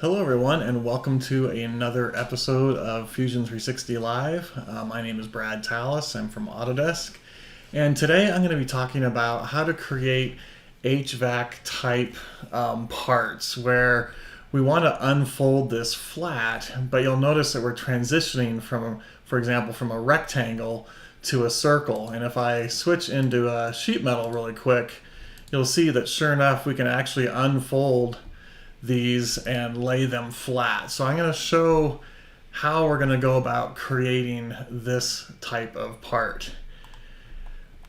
Hello everyone and welcome to another episode of Fusion 360 Live. My name is Brad Tallis. I'm from Autodesk, and today I'm going to be talking about how to create HVAC type parts where we want to unfold this flat, but you'll notice that we're transitioning from, for example, from a rectangle to a circle. And if I switch into a sheet metal really quick, you'll see that sure enough we can actually unfold these and lay them flat. So I'm going to show how we're going to go about creating this type of part.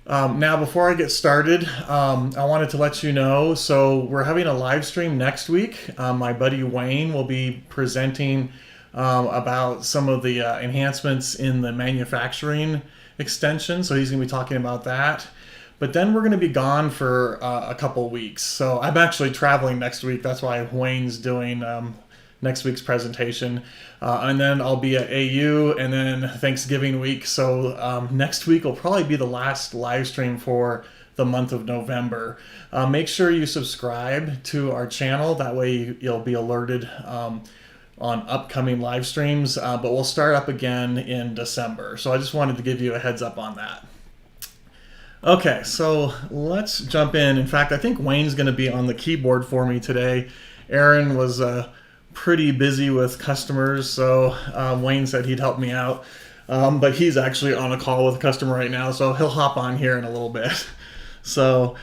Now before I get started, I wanted to let you know, so we're having a live stream next week. My buddy Wayne will be presenting about some of the enhancements in the manufacturing extension, so he's going to be talking about that. But then we're going to be gone for a couple weeks. So I'm actually traveling next week. That's why Wayne's doing next week's presentation. And then I'll be at AU and then Thanksgiving week. So next week will probably be the last live stream for the month of November. Make sure you subscribe to our channel. That way you'll be alerted on upcoming live streams. But we'll start up again in December. So I just wanted to give you a heads up on that. Okay, so let's jump in. In fact, I think Wayne's going to be on the keyboard for me today. Aaron was pretty busy with customers, so Wayne said he'd help me out. But he's actually on a call with a customer right now, so he'll hop on here in a little bit. So,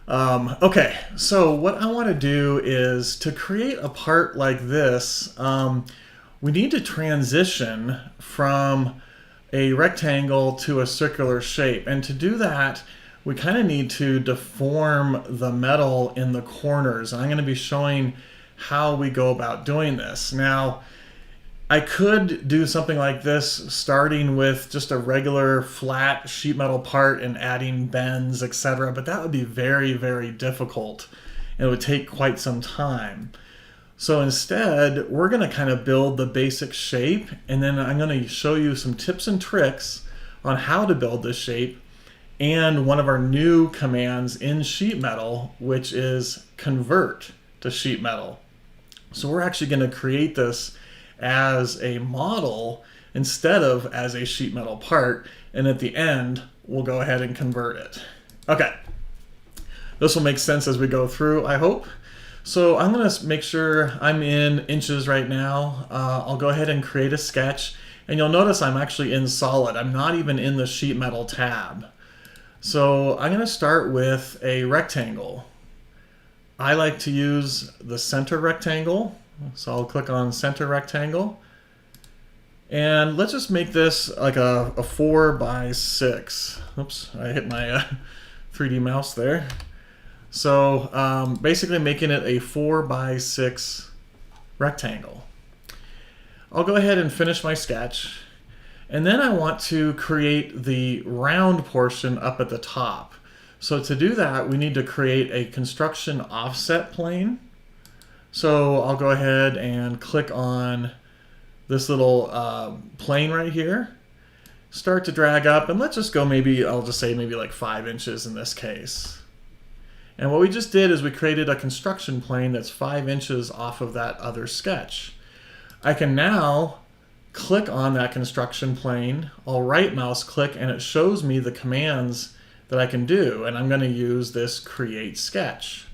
okay, so what I want to do is to create a part like this, we need to transition from a rectangle to a circular shape. And to do that, we kind of need to deform the metal in the corners. And I'm going to be showing how we go about doing this. Now, I could do something like this starting with just a regular flat sheet metal part and adding bends, etc. But that would be very, very difficult. And it would take quite some time. So instead, we're going to kind of build the basic shape, and then I'm going to show you some tips and tricks on how to build this shape and one of our new commands in sheet metal, which is convert to sheet metal. So we're actually going to create this as a model instead of as a sheet metal part, and at the end, we'll go ahead and convert it. Okay, this will make sense as we go through, I hope. So I'm going to make sure I'm in inches right now. I'll go ahead and create a sketch, and you'll notice I'm actually in solid. I'm not even in the sheet metal tab. So I'm going to start with a rectangle. I like to use the center rectangle, so I'll click on center rectangle. And let's just make this like a 4x6. Oops, I hit my 3D mouse there. So basically making it a 4x6 rectangle. I'll go ahead and finish my sketch. And then I want to create the round portion up at the top. So to do that, we need to create a construction offset plane. So I'll go ahead and click on this little plane right here. Start to drag up, and let's just go I'll just say maybe like 5 inches in this case. And what we just did is we created a construction plane that's 5 inches off of that other sketch. I can now click on that construction plane, I'll right mouse click, and it shows me the commands that I can do. And I'm going to use this create sketch.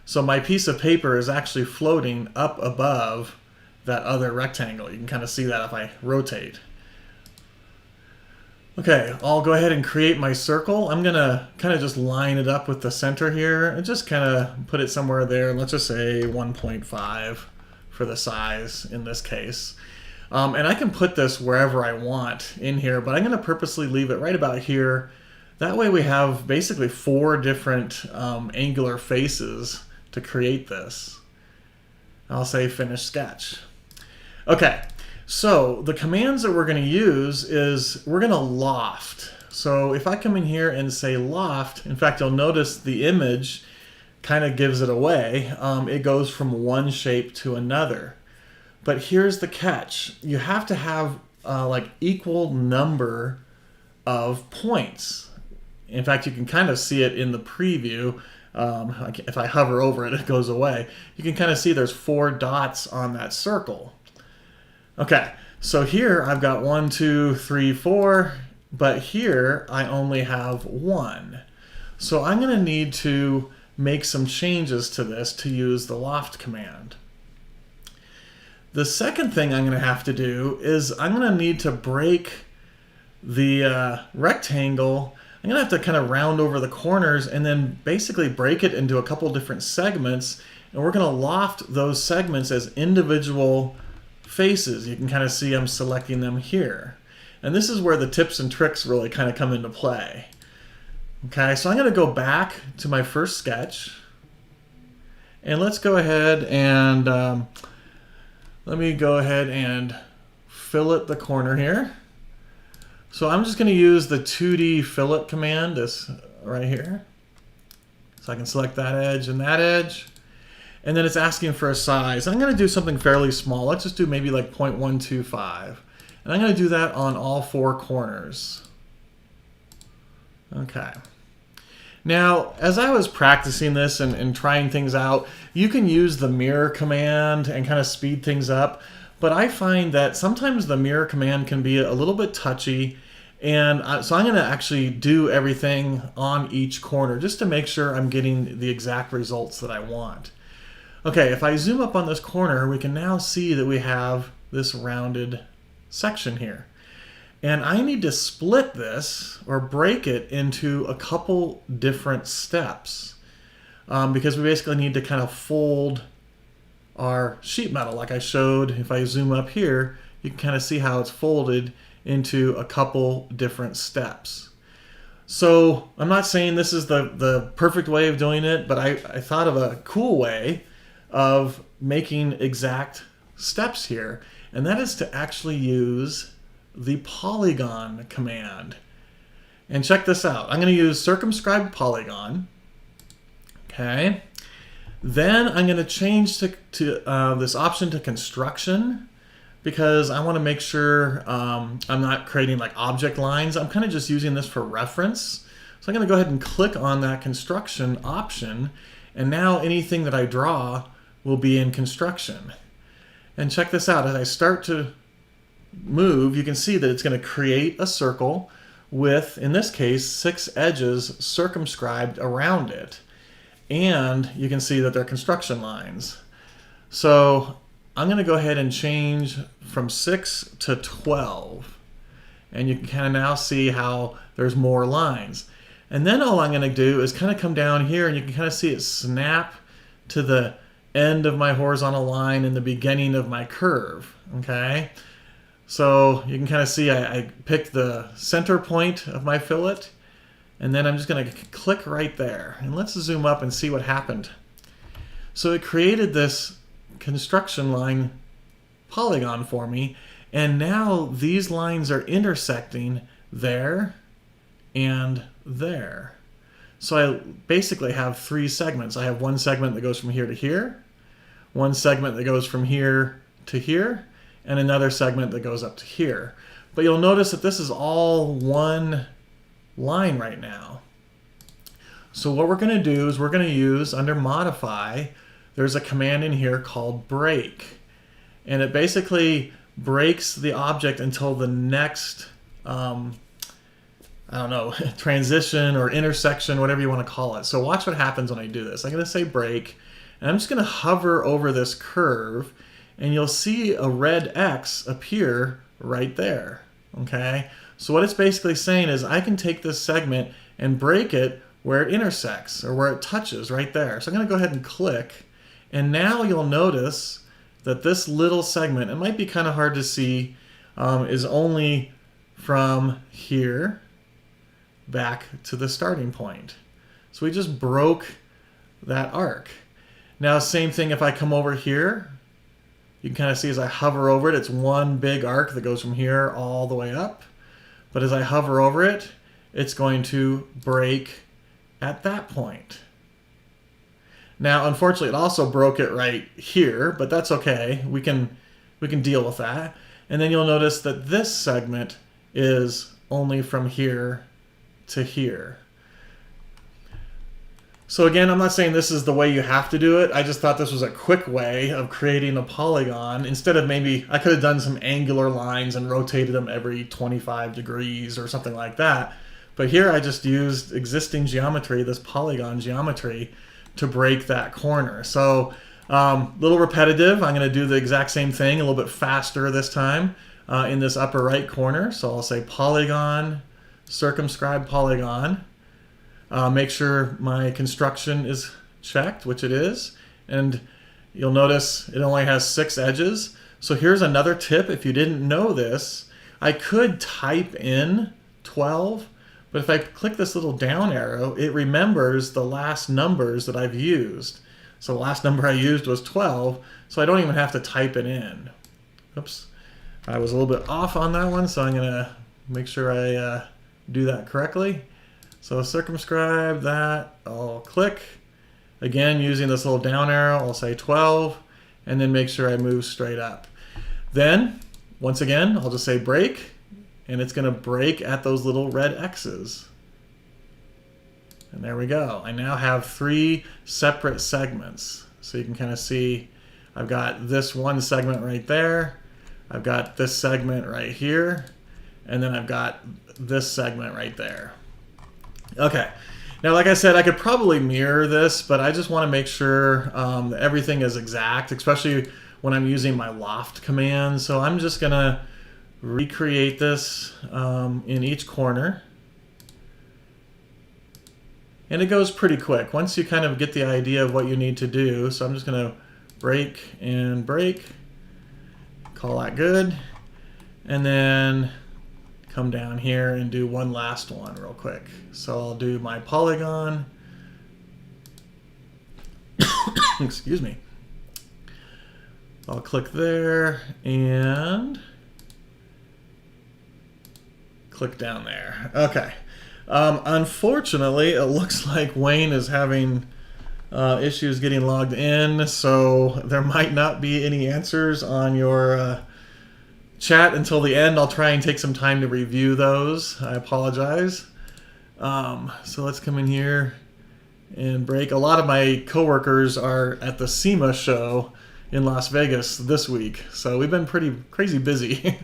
So my piece of paper is actually floating up above that other rectangle. You can kind of see that if I rotate. Okay, I'll go ahead and create my circle. I'm going to kind of just line it up with the center here and just kind of put it somewhere there. Let's just say 1.5 for the size in this case. And I can put this wherever I want in here, but I'm going to purposely leave it right about here. That way we have basically 4 different angular faces to create this. I'll say finish sketch. Okay. So the commands that we're going to use is we're going to loft. So if I come in here and say loft, in fact, you'll notice the image kind of gives it away. It goes from one shape to another. But here's the catch. You have to have like equal number of points. In fact, you can kind of see it in the preview. If I hover over it, it goes away. You can kind of see there's 4 dots on that circle. Okay, so here I've got 1, 2, 3, 4, but here I only have 1. So I'm going to need to make some changes to this to use the loft command. The second thing I'm going to have to do is I'm going to need to break the rectangle. I'm going to have to kind of round over the corners and then basically break it into a couple different segments, and we're going to loft those segments as individual faces. You can kind of see I'm selecting them here. And this is where the tips and tricks really kind of come into play. Okay, so I'm going to go back to my first sketch, and let's go ahead and let me go ahead and fillet the corner here. So I'm just going to use the 2D fillet command, this right here. So I can select that edge and that edge. And then it's asking for a size. I'm going to do something fairly small. Let's just do maybe like 0.125. And I'm going to do that on all 4 corners. Okay. Now, as I was practicing this and trying things out, you can use the mirror command and kind of speed things up. But I find that sometimes the mirror command can be a little bit touchy. And so I'm going to actually do everything on each corner just to make sure I'm getting the exact results that I want. Okay, if I zoom up on this corner, we can now see that we have this rounded section here. And I need to split this or break it into a couple different steps because we basically need to kind of fold our sheet metal like I showed. If I zoom up here, you can kind of see how it's folded into a couple different steps. So I'm not saying this is the perfect way of doing it, but I thought of a cool way of making exact steps here, and that is to actually use the polygon command. And check this out. I'm going to use circumscribed polygon. Okay. Then I'm going to change to this option to construction because I want to make sure I'm not creating like object lines. I'm kind of just using this for reference. So I'm going to go ahead and click on that construction option, and now anything that I draw will be in construction. And check this out. As I start to move, you can see that it's going to create a circle with, in this case, 6 edges circumscribed around it. And you can see that they're construction lines. So I'm going to go ahead and change from 6 to 12. And you can kind of now see how there's more lines. And then all I'm going to do is kind of come down here, and you can kind of see it snap to the end of my horizontal line and the beginning of my curve. Okay, so you can kind of see I picked the center point of my fillet, and then I'm just going to click right there, and let's zoom up and see what happened. So it created this construction line polygon for me, and now these lines are intersecting there and there. So I basically have 3 segments. I have one segment that goes from here to here, one segment that goes from here to here, and another segment that goes up to here. But you'll notice that this is all one line right now. So what we're going to do is we're going to use, under Modify, there's a command in here called Break. And it basically breaks the object until the next I don't know, transition or intersection, whatever you want to call it. So watch what happens when I do this. I'm going to say break, and I'm just going to hover over this curve, and you'll see a red X appear right there. Okay? So what it's basically saying is I can take this segment and break it where it intersects or where it touches right there. So I'm going to go ahead and click, and now you'll notice that this little segment, it might be kind of hard to see, is only from here back to the starting point. So we just broke that arc. Now same thing if I come over here, you can kind of see as I hover over it, it's one big arc that goes from here all the way up. But as I hover over it, it's going to break at that point. Now unfortunately it also broke it right here, but that's okay. We can deal with that. And then you'll notice that this segment is only from here to here. So again, I'm not saying this is the way you have to do it. I just thought this was a quick way of creating a polygon. Instead of maybe, I could have done some angular lines and rotated them every 25 degrees or something like that. But here I just used existing geometry, this polygon geometry, to break that corner. So a little repetitive. I'm going to do the exact same thing a little bit faster this time in this upper right corner. So I'll say polygon, circumscribe polygon. Make sure my construction is checked, which it is. And you'll notice it only has 6 edges. So here's another tip. If you didn't know this, I could type in 12. But if I click this little down arrow, it remembers the last numbers that I've used. So the last number I used was 12, so I don't even have to type it in. Oops, I was a little bit off on that one, so I'm gonna make sure I do that correctly. So circumscribe that, I'll click. Again, using this little down arrow, I'll say 12, and then make sure I move straight up. Then, once again, I'll just say break, and it's going to break at those little red X's. And there we go. I now have 3 separate segments. So you can kind of see I've got this one segment right there, I've got this segment right here, and then I've got this segment right there. Okay. Now, like I said, I could probably mirror this, but I just want to make sure that everything is exact, especially when I'm using my loft command. So I'm just going to recreate this in each corner. And it goes pretty quick once you kind of get the idea of what you need to do. So I'm just going to break and break, call that good, and then come down here and do one last one real quick. So I'll do my polygon. Excuse me. I'll click there and click down there. Okay. Unfortunately, it looks like Wayne is having issues getting logged in, so there might not be any answers on your chat until the end. I'll try and take some time to review those. I apologize. So let's come in here and break. A lot of my coworkers are at the SEMA show in Las Vegas this week, so we've been pretty crazy busy.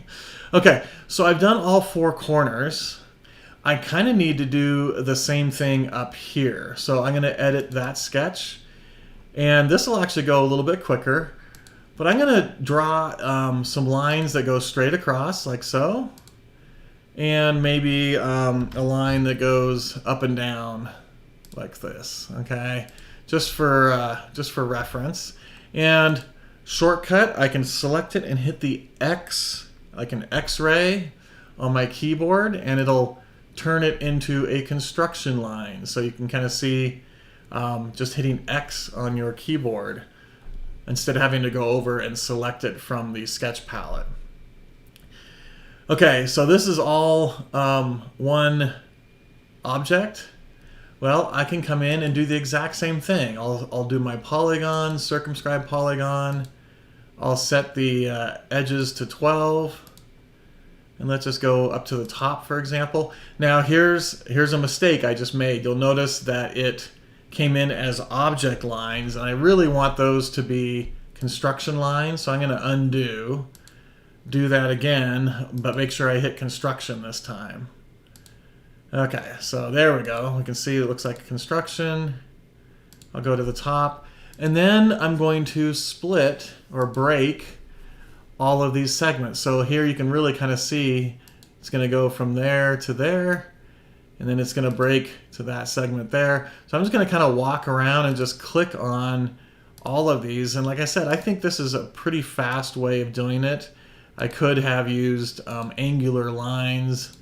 Okay, so I've done all 4 corners. I kind of need to do the same thing up here. So I'm going to edit that sketch, and this will actually go a little bit quicker. But I'm going to draw some lines that go straight across, like so, and maybe a line that goes up and down, like this. Okay, just for reference. And shortcut, I can select it and hit the X, like an X-ray, on my keyboard, and it'll turn it into a construction line. So you can kind of see just hitting X on your keyboard instead of having to go over and select it from the sketch palette. Okay, so this is all one object. Well, I can come in and do the exact same thing. I'll do my polygon, circumscribe polygon. I'll set the edges to 12. And let's just go up to the top, for example. Now here's a mistake I just made. You'll notice that it came in as object lines, and I really want those to be construction lines. So I'm going to do that again, but make sure I hit construction this time. Okay, so there we go. We can see it looks like construction. I'll go to the top, and then I'm going to split or break all of these segments. So here you can really kind of see it's going to go from there to there, and then it's going to break to that segment there. So I'm just going to kind of walk around and just click on all of these. And like I said, I think this is a pretty fast way of doing it. I could have used angular lines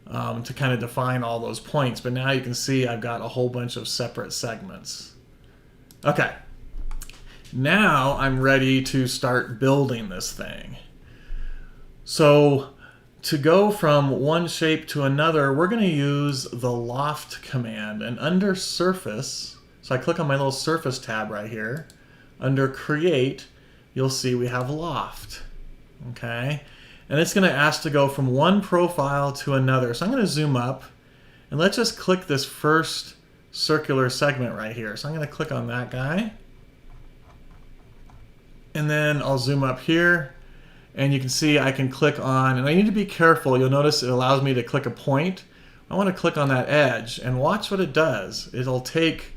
to kind of define all those points, but now you can see I've got a whole bunch of separate segments. Okay. Now I'm ready to start building this thing. So to go from one shape to another, we're going to use the loft command. And under surface, so I click on my little surface tab right here. Under create, you'll see we have loft. Okay, and it's going to ask to go from one profile to another. So I'm going to zoom up, and let's just click this first circular segment right here. So I'm going to click on that guy. And then I'll zoom up here. And you can see I can click on, and I need to be careful. You'll notice it allows me to click a point. I want to click on that edge and watch what it does. It'll take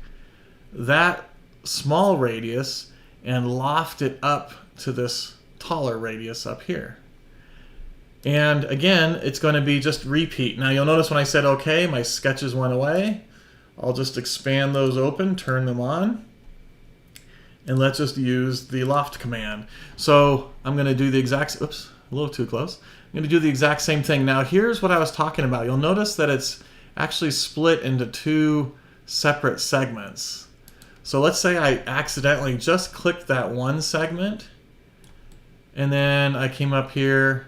that small radius and loft it up to this taller radius up here. And again, it's going to be just repeat. Now you'll notice when I said okay, my sketches went away. I'll just expand those open, turn them on. And let's just use the loft command. So I'm going to do the exact, oops, a little too close. I'm going to do the exact same thing. Now here's what I was talking about. You'll notice that it's actually split into two separate segments. So let's say I accidentally just clicked that one segment, and then I came up here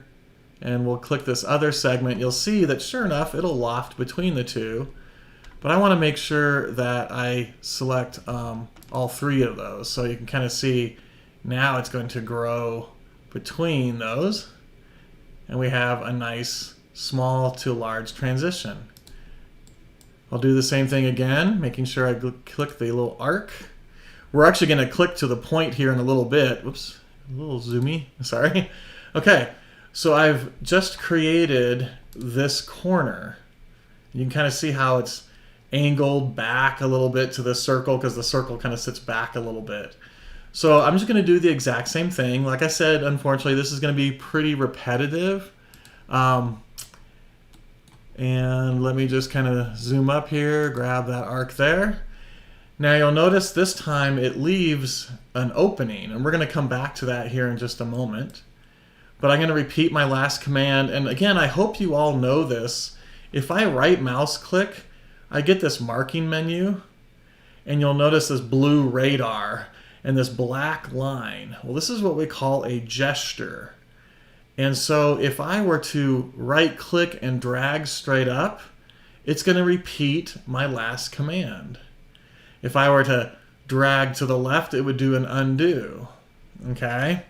and we'll click this other segment. You'll see that sure enough, it'll loft between the two. But I want to make sure that I select all three of those. So you can kind of see now it's going to grow between those. And we have a nice small to large transition. I'll do the same thing again, making sure I click the little arc. We're actually going to click to the point here in a little bit. Whoops, a little zoomy, sorry. Okay, so I've just created this corner. You can kind of see how it's angled back a little bit to the circle because the circle kind of sits back a little bit. So I'm just going to do the exact same thing. Like I said, unfortunately, this is going to be pretty repetitive. And let me just kind of zoom up here, grab that arc there. Now you'll notice this time it leaves an opening, and we're going to come back to that here in just a moment. But I'm going to repeat my last command. And again, I hope you all know this. If I right mouse click, I get this marking menu, and you'll notice this blue radar and this black line. Well, this is what we call a gesture. And so if I were to right click and drag straight up, it's going to repeat my last command. If I were to drag to the left, it would do an undo. Okay?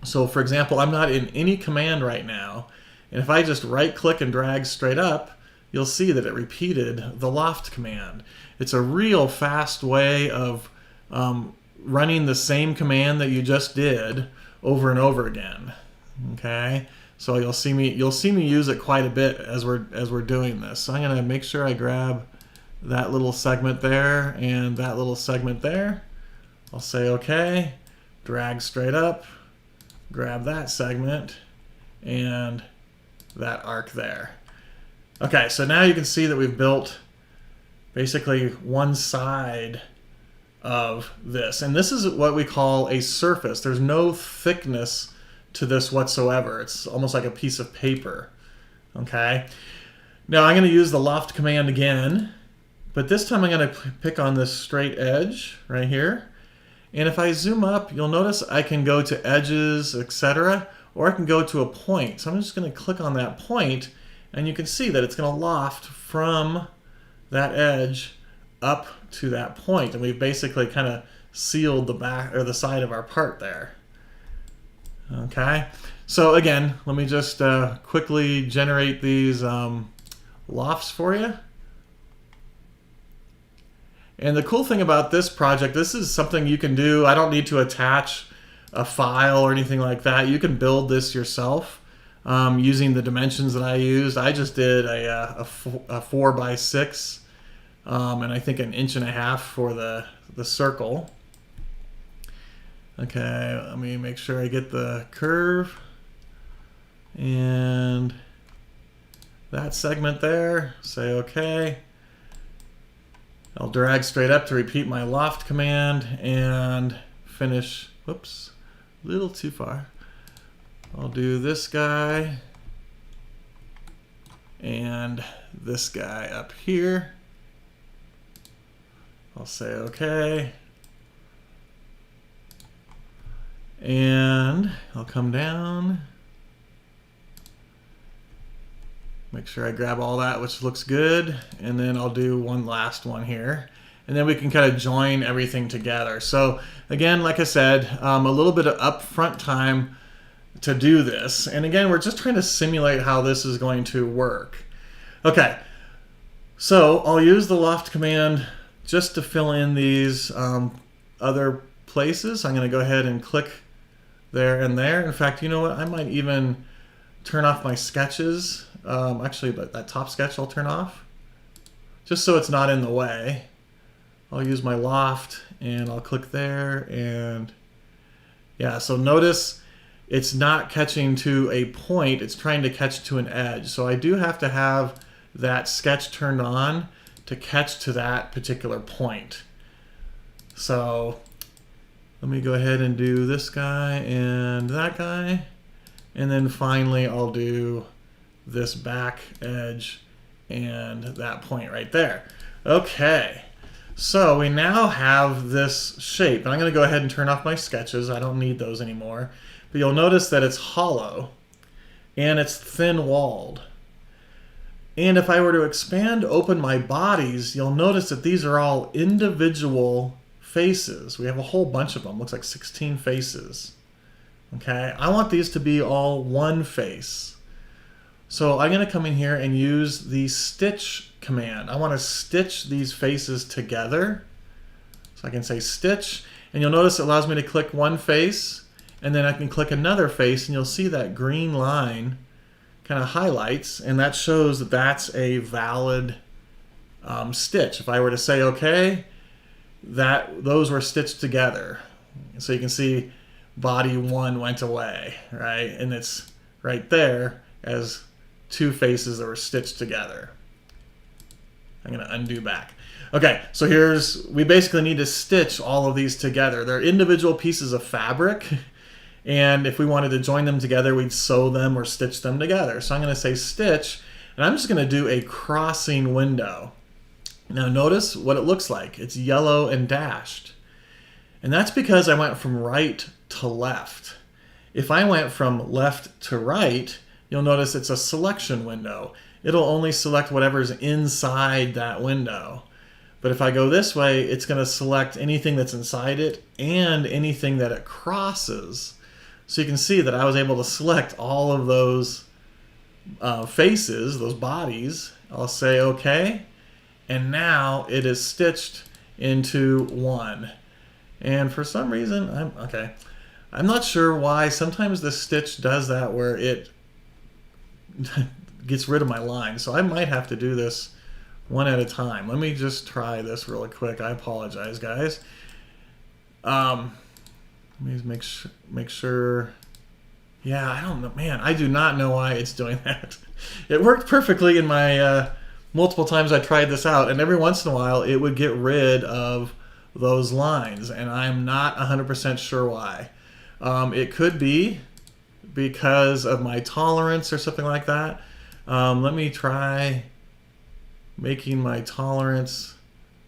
So for example, I'm not in any command right now, and if I just right click and drag straight up, you'll see that it repeated the loft command. It's a real fast way of running the same command that you just did over and over again. Okay, so you'll see me use it quite a bit as we're doing this. So I'm going to make sure I grab that little segment there and that little segment there. I'll say okay, drag straight up, grab that segment and that arc there. Okay, so now you can see that we've built basically one side of this. And this is what we call a surface. There's no thickness to this whatsoever. It's almost like a piece of paper. Okay? Now I'm going to use the loft command again, but this time I'm going to pick on this straight edge right here. And if I zoom up, you'll notice I can go to edges, etc., or I can go to a point. So I'm just going to click on that point, and you can see that it's going to loft from that edge up to that point, and we've basically kind of sealed the back or the side of our part there. Okay, so again, let me just quickly generate these lofts for you. And the cool thing about this project, this is something you can do. I don't need to attach a file or anything like that. You can build this yourself using the dimensions that I used. I just did a 4x6 and I think 1.5 inches for the circle. Okay, let me make sure I get the curve and that segment there. Say okay. I'll drag straight up to repeat my loft command and finish. Whoops, a little too far. I'll do this guy and this guy up here. I'll say okay. And I'll come down. Make sure I grab all that, which looks good. And then I'll do one last one here. And then we can kind of join everything together. So again, like I said, a little bit of upfront time to do this. And again, we're just trying to simulate how this is going to work. Okay, so I'll use the loft command just to fill in these other places, I'm going to go ahead and click there and there. In fact, you know what? I might even turn off my sketches. Actually, that top sketch I'll turn off, just so it's not in the way. I'll use my loft and I'll click there, and yeah, so notice it's not catching to a point, it's trying to catch to an edge. So I do have to have that sketch turned on to catch to that particular point. So let me go ahead and do this guy and that guy, and then finally I'll do this back edge and that point right there. Okay, so we now have this shape, and I'm going to go ahead and turn off my sketches. I don't need those anymore. But you'll notice that it's hollow and it's thin walled. And if I were to expand open my bodies, you'll notice that these are all individual faces. We have a whole bunch of them. Looks like 16 faces. Okay, I want these to be all one face. So I'm going to come in here and use the stitch command. I want to stitch these faces together. So I can say stitch, and you'll notice it allows me to click one face, and then I can click another face, and you'll see that green line kind of highlights, and that shows that that's a valid stitch. If I were to say okay, those were stitched together. So you can see body one went away, right? And it's right there as two faces that were stitched together. I'm going to undo back. Okay, so we basically need to stitch all of these together. They're individual pieces of fabric, and if we wanted to join them together, we'd sew them or stitch them together. So I'm going to say stitch, and I'm just going to do a crossing window. Now notice what it looks like. It's yellow and dashed. And that's because I went from right to left. If I went from left to right, you'll notice it's a selection window. It'll only select whatever's inside that window. But if I go this way, it's going to select anything that's inside it and anything that it crosses. So you can see that I was able to select all of those faces, those bodies. I'll say okay, and now it is stitched into one. And for some reason, I'm not sure why. Sometimes the stitch does that where it gets rid of my line. So I might have to do this one at a time. Let me just try this really quick. I apologize, guys. Let me make sure. Yeah, I don't know. Man, I do not know why it's doing that. It worked perfectly in my multiple times I tried this out, and every once in a while it would get rid of those lines, and I'm not 100% sure why. It could be because of my tolerance or something like that. Let me try making my tolerance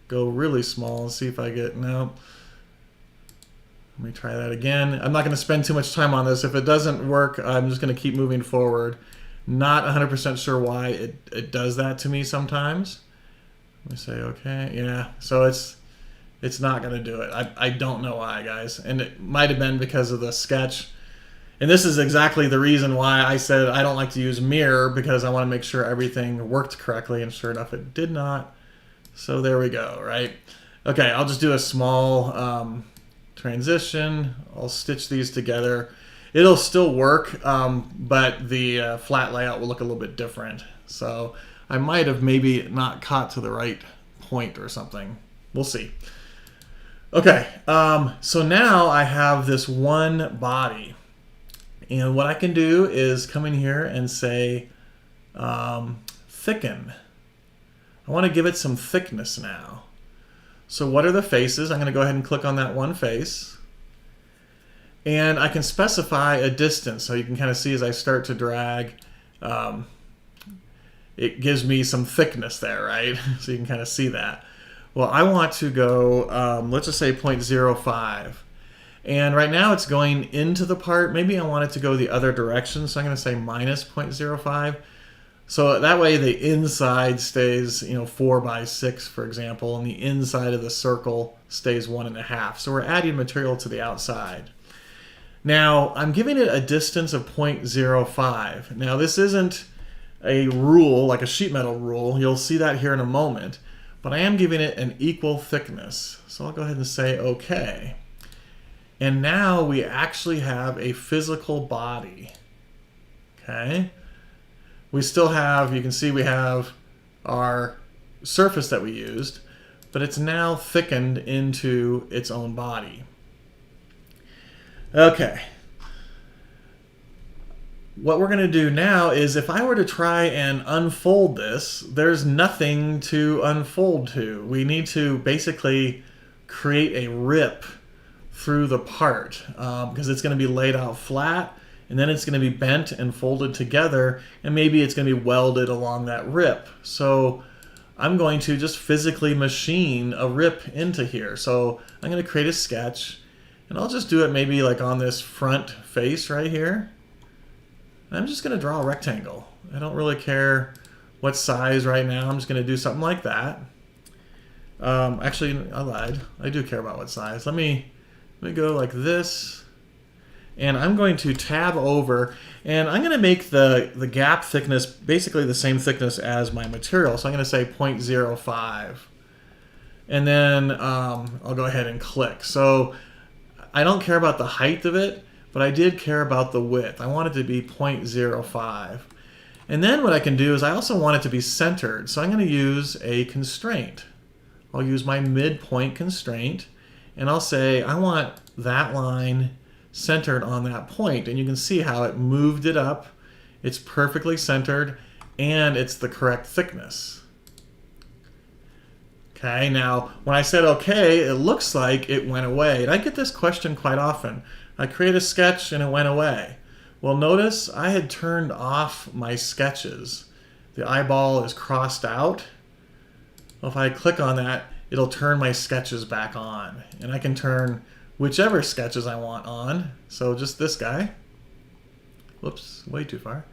go really small and see if I get, no. Let me try that again. I'm not going to spend too much time on this. If it doesn't work, I'm just going to keep moving forward. Not 100% sure why it does that to me sometimes. Let me say okay. Yeah, so it's not going to do it. I don't know why, guys. And it might have been because of the sketch. And this is exactly the reason why I said I don't like to use mirror, because I want to make sure everything worked correctly, and sure enough it did not. So there we go, right? Okay, I'll just do a small transition. I'll stitch these together. It'll still work, but the flat layout will look a little bit different. So I might have maybe not caught to the right point or something. We'll see. Okay, so now I have this one body. And what I can do is come in here and say thicken. I want to give it some thickness now. So what are the faces? I'm going to go ahead and click on that one face. And I can specify a distance. So you can kind of see as I start to drag, it gives me some thickness there, right? So you can kind of see that. Well, I want to go, let's just say 0.05. And right now it's going into the part. Maybe I want it to go the other direction. So I'm going to say minus 0.05. So that way the inside stays, 4 by 6, for example, and the inside of the circle stays 1.5. So we're adding material to the outside. Now I'm giving it a distance of 0.05. Now this isn't a rule, like a sheet metal rule. You'll see that here in a moment. but I am giving it an equal thickness. So I'll go ahead and say OK. And now we actually have a physical body. Okay. We still have, you can see we have our surface that we used, but it's now thickened into its own body. Okay. What we're going to do now is if I were to try and unfold this, there's nothing to unfold to. We need to basically create a rip through the part because it's going to be laid out flat, and then it's going to be bent and folded together, and maybe it's going to be welded along that rip. So I'm going to just physically machine a rip into here. So I'm going to create a sketch, and I'll just do it maybe like on this front face right here. I'm just going to draw a rectangle. I don't really care what size right now. I'm just going to do something like that. Actually, I lied. I do care about what size. Let me go like this. And I'm going to tab over. And I'm going to make the gap thickness basically the same thickness as my material. So I'm going to say 0.05. And then I'll go ahead and click. So I don't care about the height of it, but I did care about the width. I want it to be 0.05. And then what I can do is I also want it to be centered. So I'm going to use a constraint. I'll use my midpoint constraint, and I'll say I want that line centered on that point. And you can see how it moved it up. It's perfectly centered, and it's the correct thickness. Okay, now when I said okay, it looks like it went away. And I get this question quite often. I create a sketch and it went away. Well, notice I had turned off my sketches. The eyeball is crossed out. Well, if I click on that, it'll turn my sketches back on. And I can turn whichever sketches I want on. So just this guy. Whoops, way too far.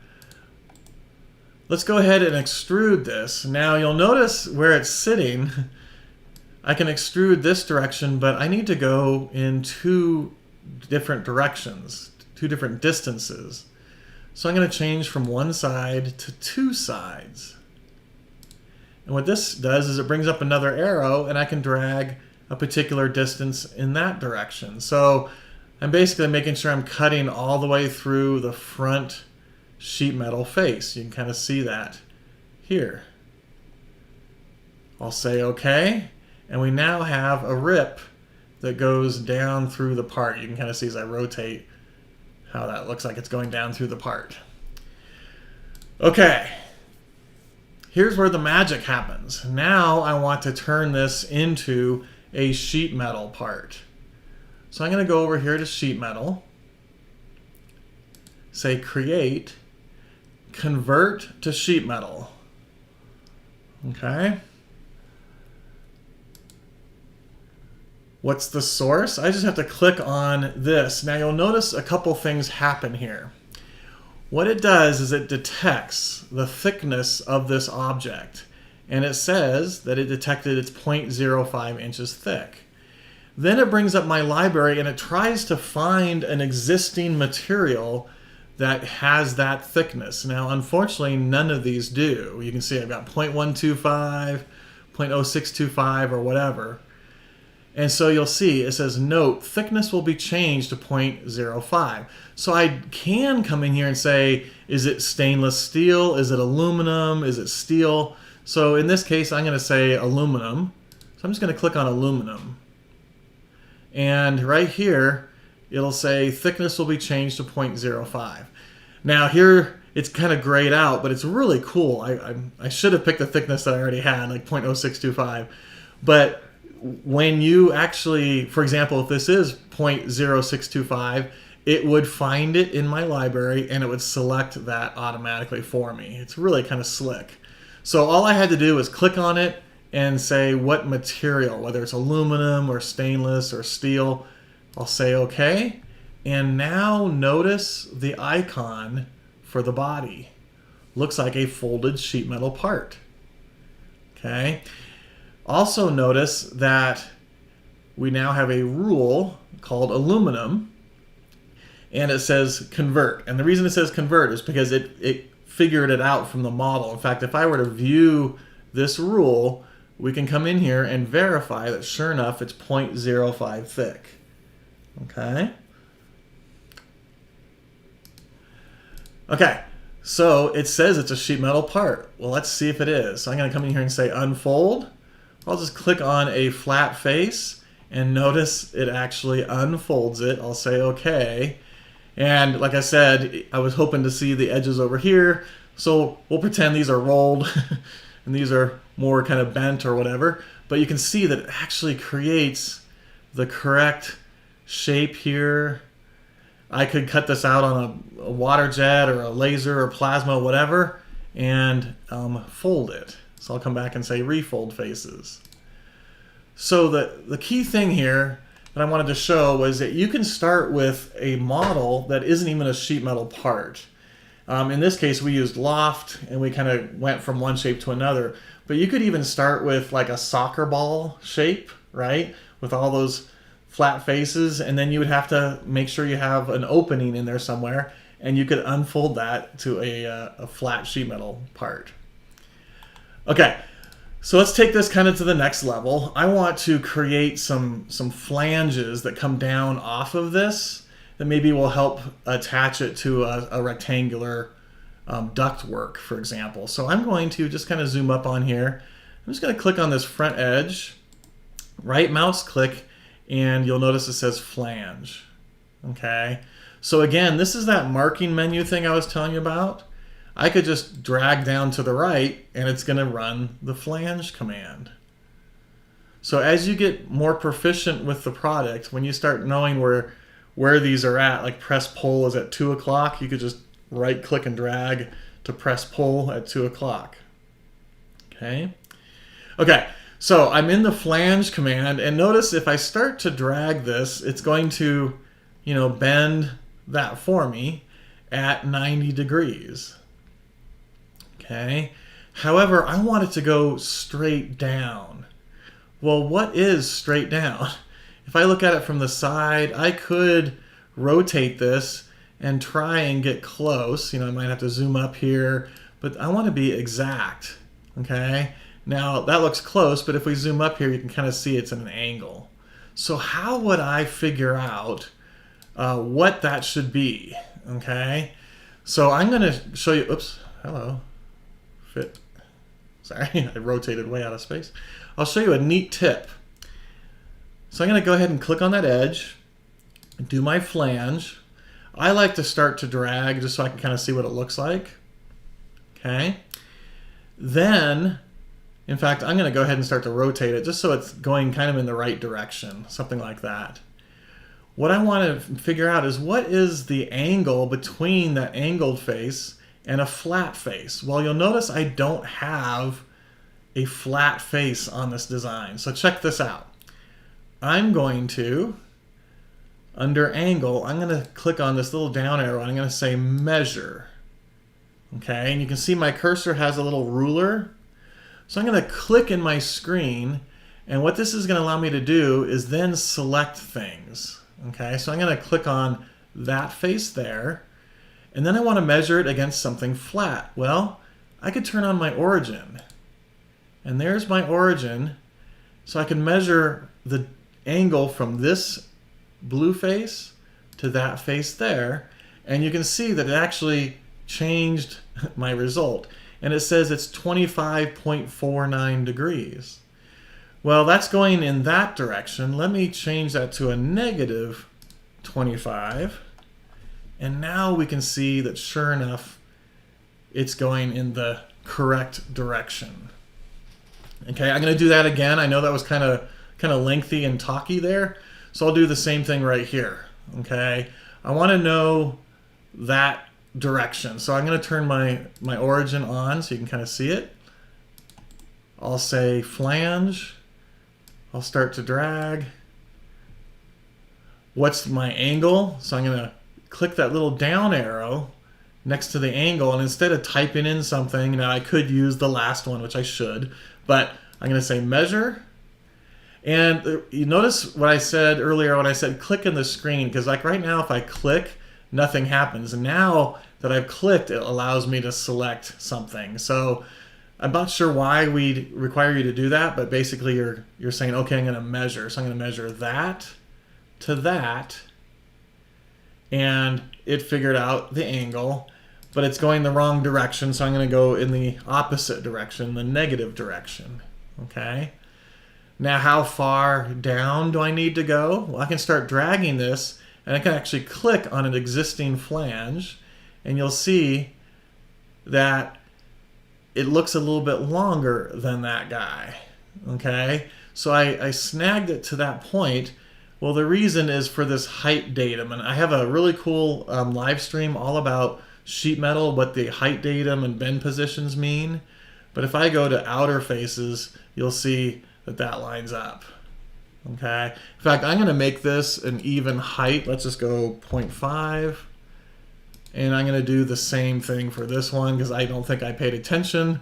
Let's go ahead and extrude this. Now you'll notice where it's sitting. I can extrude this direction, but I need to go in two different directions, two different distances. So I'm going to change from one side to two sides. And what this does is it brings up another arrow, and I can drag a particular distance in that direction. So I'm basically making sure I'm cutting all the way through the front sheet metal face. You can kind of see that here. I'll say OK, and we now have a rip that goes down through the part. You can kind of see as I rotate how that looks like it's going down through the part. Okay, here's where the magic happens. Now I want to turn this into a sheet metal part. So I'm going to go over here to sheet metal, say create, convert to sheet metal. Okay. What's the source? I just have to click on this. Now you'll notice a couple things happen here. What it does is it detects the thickness of this object, and it says that it detected it's 0.05 inches thick. Then it brings up my library and it tries to find an existing material that has that thickness. Now unfortunately none of these do. You can see I've got 0.125, 0.0625 or whatever. And so you'll see it says note thickness will be changed to 0.05. So I can come in here and say, is it stainless steel? Is it aluminum? Is it steel? So in this case I'm going to say aluminum. So I'm just going to click on aluminum. And right here it'll say thickness will be changed to 0.05. Now here it's kind of grayed out, but it's really cool. I should have picked the thickness that I already had, like 0.0625. But when you actually, for example, if this is 0.0625, it would find it in my library and it would select that automatically for me. It's really kind of slick. So all I had to do was click on it and say what material, whether it's aluminum or stainless or steel. I'll say OK. And now notice the icon for the body. Looks like a folded sheet metal part. Okay. Also notice that we now have a rule called aluminum, and it says convert. And the reason it says convert is because it figured it out from the model. In fact, if I were to view this rule, we can come in here and verify that sure enough it's 0.05 thick. Okay. Okay, so it says it's a sheet metal part. Well, let's see if it is. So I'm going to come in here and say unfold. I'll just click on a flat face and notice it actually unfolds it. I'll say okay. And like I said, I was hoping to see the edges over here. So we'll pretend these are rolled and these are more kind of bent or whatever. But you can see that it actually creates the correct shape here. I could cut this out on a water jet or a laser or plasma, whatever, and fold it. So I'll come back and say refold faces. So the key thing here that I wanted to show was that you can start with a model that isn't even a sheet metal part. In this case, we used loft and we kind of went from one shape to another. But you could even start with like a soccer ball shape, right? With all those flat faces, and then you would have to make sure you have an opening in there somewhere, and you could unfold that to a flat sheet metal part. Okay, so let's take this kind of to the next level. I want to create some flanges that come down off of this that maybe will help attach it to a rectangular duct work, for example. So I'm going to just kind of zoom up on here. I'm just going to click on this front edge, right mouse click, and you'll notice it says flange. Okay, so again, this is that marking menu thing I was telling you about. I could just drag down to the right and it's going to run the flange command. So as you get more proficient with the product, when you start knowing where these are at, like press pull is at 2 o'clock, you could just right click and drag to press pull at 2 o'clock. Okay. So I'm in the flange command, and notice if I start to drag this, it's going to, bend that for me at 90 degrees. Okay. However, I want it to go straight down. Well, what is straight down? If I look at it from the side, I could rotate this and try and get close. I might have to zoom up here, but I want to be exact. Okay. Now that looks close, but if we zoom up here, you can kind of see it's at an angle. So how would I figure out what that should be? Okay, so I'm going to show you. Oops, hello, fit. Sorry, I rotated way out of space. I'll show you a neat tip. So I'm going to go ahead and click on that edge, do my flange. I like to start to drag just so I can kind of see what it looks like. Okay, then. In fact, I'm going to go ahead and start to rotate it just so it's going kind of in the right direction, something like that. What I want to figure out is what is the angle between that angled face and a flat face. Well, you'll notice I don't have a flat face on this design. So check this out. I'm going to, under angle, I'm going to click on this little down arrow and I'm going to say measure. Okay, and you can see my cursor has a little ruler. So I'm going to click in my screen, and what this is going to allow me to do is then select things. Okay, so I'm going to click on that face there, and then I want to measure it against something flat. Well, I could turn on my origin, and there's my origin, so I can measure the angle from this blue face to that face there, and you can see that it actually changed my result. And it says it's 25.49 degrees. Well, that's going in that direction. Let me change that to a negative 25. And now we can see that sure enough, it's going in the correct direction. Okay, I'm going to do that again. I know that was kind of lengthy and talky there. So I'll do the same thing right here. Okay, I want to know that direction. So I'm going to turn my origin on so you can kind of see it. I'll say flange. I'll start to drag. What's my angle? So I'm going to click that little down arrow next to the angle, and instead of typing in something, now I could use the last one, which I should, but I'm going to say measure. And you notice what I said earlier when I said click in the screen, because like right now if I click, nothing happens. And now that I've clicked, it allows me to select something. So I'm not sure why we'd require you to do that, but basically you're saying, okay, I'm going to measure. So I'm going to measure that to that, and it figured out the angle, but it's going the wrong direction, so I'm going to go in the opposite direction, the negative direction. Okay? Now, how far down do I need to go? Well, I can start dragging this, and I can actually click on an existing flange, and you'll see that it looks a little bit longer than that guy. Okay? So I snagged it to that point. Well, the reason is for this height datum, and I have a really cool live stream all about sheet metal, what the height datum and bend positions mean. But if I go to outer faces, you'll see that that lines up. Okay. In fact, I'm going to make this an even height. Let's just go 0.5. And I'm going to do the same thing for this one because I don't think I paid attention.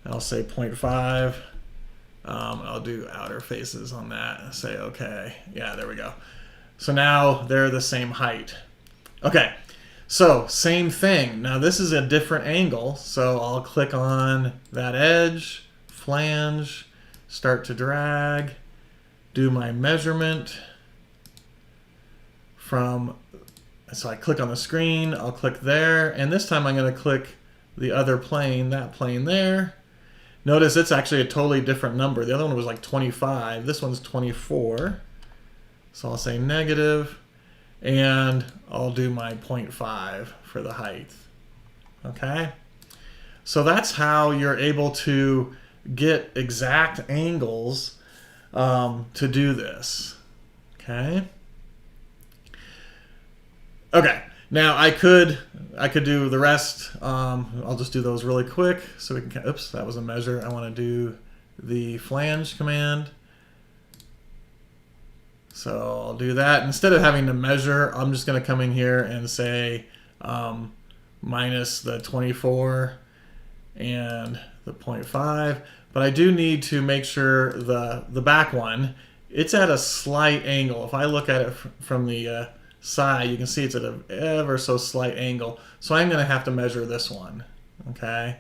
I'll say 0.5. I'll do outer faces on that. Say okay. Yeah, there we go. So now they're the same height. Okay. So same thing. Now this is a different angle. So I'll click on that edge, flange, start to drag, do my measurement from, so I click on the screen, I'll click there, and this time I'm going to click the other plane, that plane there. Notice it's actually a totally different number. The other one was like 25. This one's 24. So I'll say negative, and I'll do my 0.5 for the height. Okay? So that's how you're able to get exact angles to do this. Okay? Okay. Now I could do the rest. I'll just do those really quick so we can. Oops, that was a measure. I want to do the flange command. So I'll do that. Instead of having to measure, I'm just going to come in here and say minus the 24 and the 0.5. But I do need to make sure the back one, it's at a slight angle. If I look at it from the side, you can see it's at an ever so slight angle. So I'm going to have to measure this one. Okay,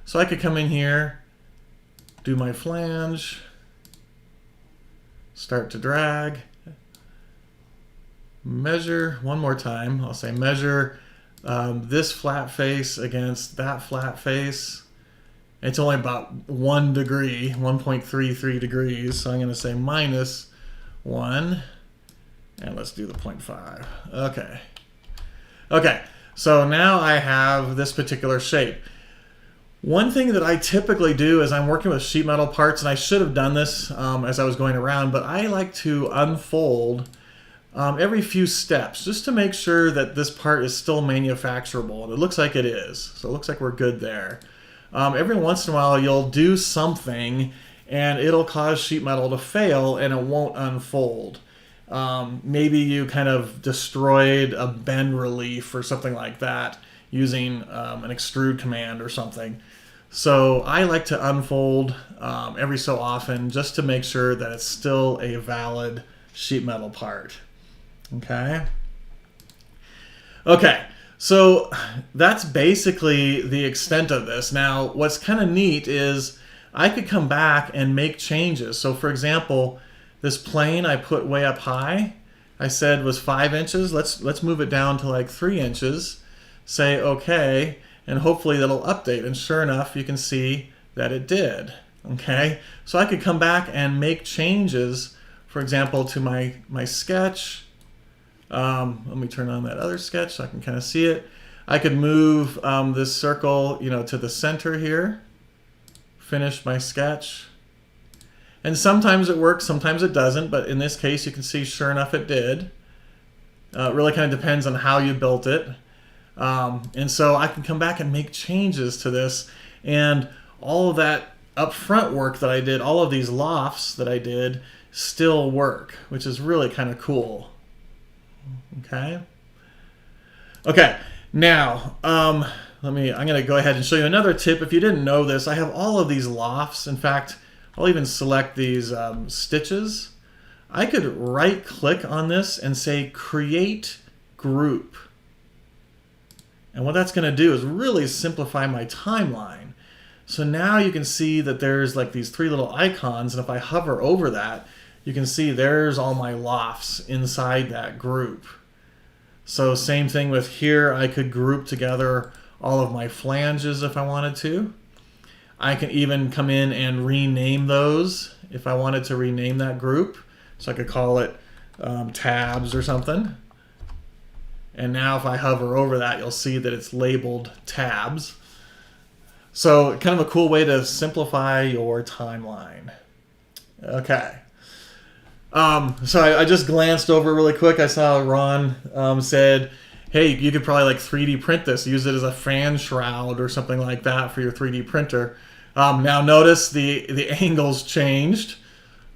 so I could come in here, do my flange, start to drag, measure one more time. I'll say measure this flat face against that flat face. It's only about 1 degree, 1.33 degrees. So I'm going to say minus 1. And let's do the 0.5. Okay. Okay, so now I have this particular shape. One thing that I typically do is I'm working with sheet metal parts, and I should have done this as I was going around, but I like to unfold every few steps just to make sure that this part is still manufacturable. And it looks like it is. So it looks like we're good there. Every once in a while you'll do something and it'll cause sheet metal to fail and it won't unfold. Maybe you kind of destroyed a bend relief or something like that using an extrude command or something. So I like to unfold every so often just to make sure that it's still a valid sheet metal part. Okay. Okay, so that's basically the extent of this. Now, what's kind of neat is I could come back and make changes. So for example, this plane I put way up high, I said was 5 inches. Let's move it down to like 3 inches. Say okay, and hopefully that'll update. And sure enough, you can see that it did. Okay, so I could come back and make changes, for example, to my sketch. Let me turn on that other sketch so I can kind of see it. I could move this circle, to the center here. Finish my sketch. And sometimes it works, sometimes it doesn't, but in this case you can see sure enough it did. It really kind of depends on how you built it. And so I can come back and make changes to this, and all of that upfront work that I did, all of these lofts that I did, still work, which is really kind of cool. Okay. Okay. Now, I'm going to go ahead and show you another tip. If you didn't know this, I have all of these lofts. In fact, I'll even select these stitches. I could right click on this and say create group. And what that's going to do is really simplify my timeline. So now you can see that there's like these three little icons, and if I hover over that, you can see there's all my lofts inside that group. So same thing with here, I could group together all of my flanges if I wanted to. I can even come in and rename those if I wanted to rename that group. So I could call it tabs or something. And now if I hover over that, you'll see that it's labeled tabs. So kind of a cool way to simplify your timeline. Okay. So I just glanced over really quick. I saw Ron said, hey, you could probably like 3D print this, use it as a fan shroud or something like that for your 3D printer. Now notice the angles changed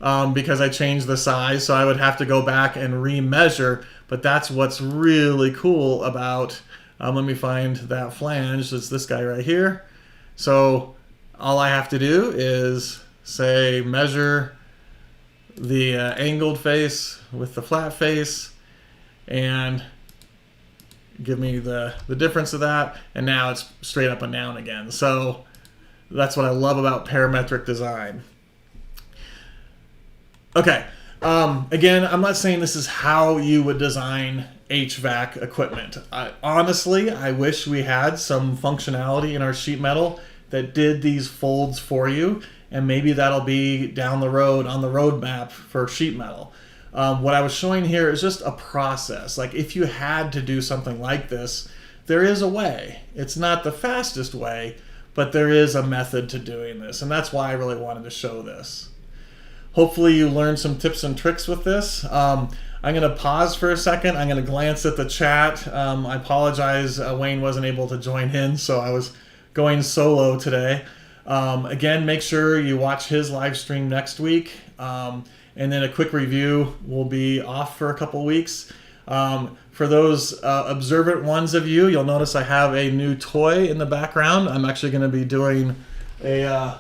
because I changed the size, so I would have to go back and remeasure, but that's what's really cool about, let me find that flange, it's this guy right here. So all I have to do is say measure the angled face with the flat face and give me the difference of that, and now it's straight up and down again. So that's what I love about parametric design. Okay, again, I'm not saying this is how you would design HVAC equipment. Honestly, I wish we had some functionality in our sheet metal that did these folds for you, and maybe that'll be down the road on the roadmap for sheet metal. What I was showing here is just a process. Like if you had to do something like this, there is a way. It's not the fastest way, but there is a method to doing this, and that's why I really wanted to show this. Hopefully you learned some tips and tricks with this. I'm going to pause for a second. I'm going to glance at the chat. I apologize, Wayne wasn't able to join in, so I was going solo today. Again, make sure you watch his live stream next week. And then a quick review will be off for a couple weeks. For those observant ones of you, you'll notice I have a new toy in the background. I'm actually going to be doing a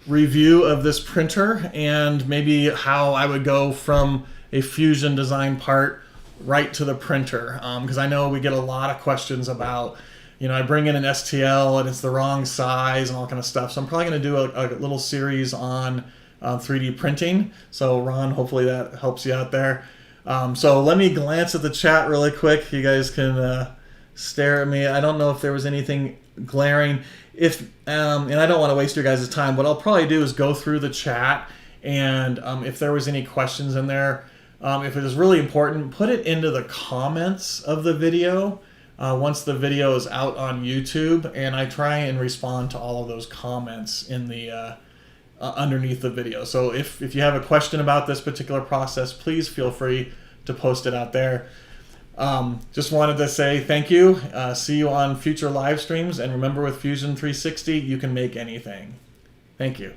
review of this printer and maybe how I would go from a Fusion design part right to the printer. Because I know we get a lot of questions about, you know, I bring in an STL and it's the wrong size and all kind of stuff. So I'm probably going to do a little series on 3D printing. So Ron, hopefully that helps you out there. So let me glance at the chat really quick. You guys can stare at me. I don't know if there was anything glaring. And I don't want to waste your guys' time. What I'll probably do is go through the chat, and if there was any questions in there, if it is really important, put it into the comments of the video once the video is out on YouTube, and I try and respond to all of those comments in the underneath the video. So if you have a question about this particular process, please feel free to post it out there. Just wanted to say thank you. See you on future live streams, and remember, with Fusion 360 you can make anything. Thank you.